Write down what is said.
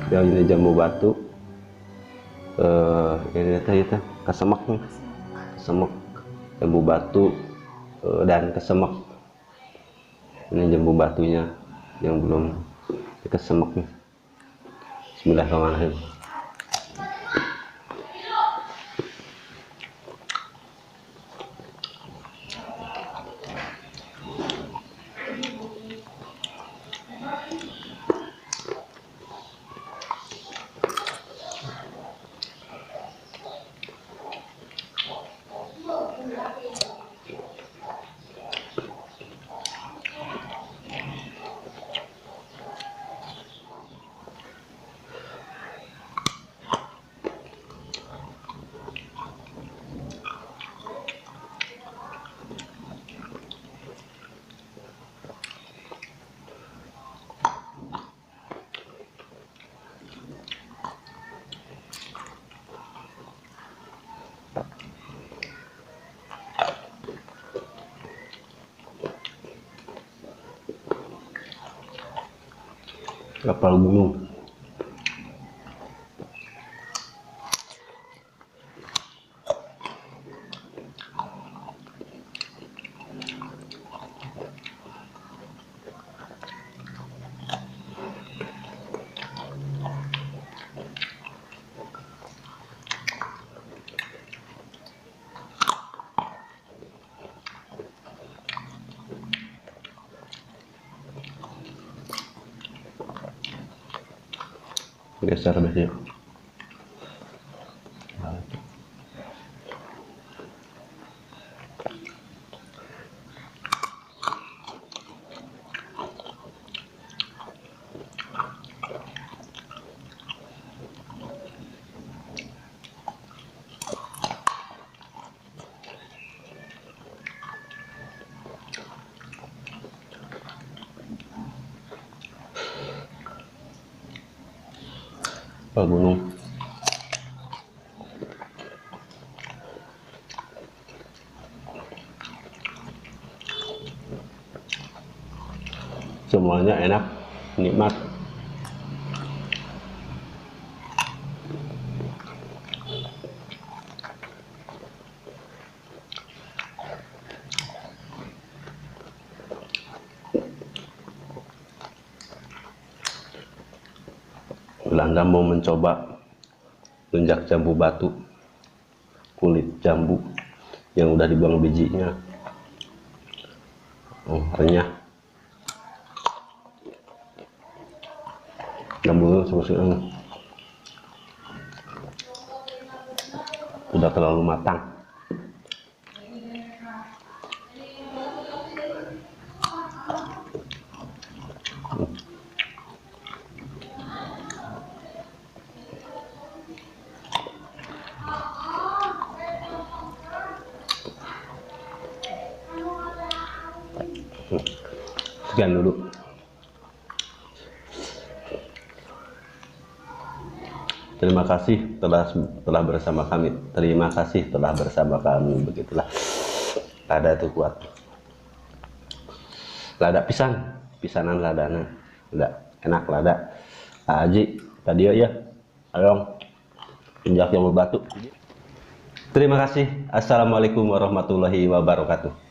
yang ini jambu batu. Ini teh kesemek nih, kesemek jambu batu dan kesemek. Ini jambu batunya yang belum dikesemek nih. Bismillahirrahmanirrahim. Kapal gunung. Geser biasanya. Kapal gunung. Semuanya enak, nikmat. Anda mau mencoba lunjak jambu batu, kulit jambu yang udah dibuang bijinya, renyah. Jambu seperti udah terlalu matang. Sekian dulu. Terima kasih telah bersama kami. Terima kasih telah bersama kami. Begitulah. Lada itu kuat. Lada pisanan ladana. Udah enak lada. Aji tadi ya. Ayong. Injak yang berbatu. Terima kasih. Assalamualaikum warahmatullahi wabarakatuh.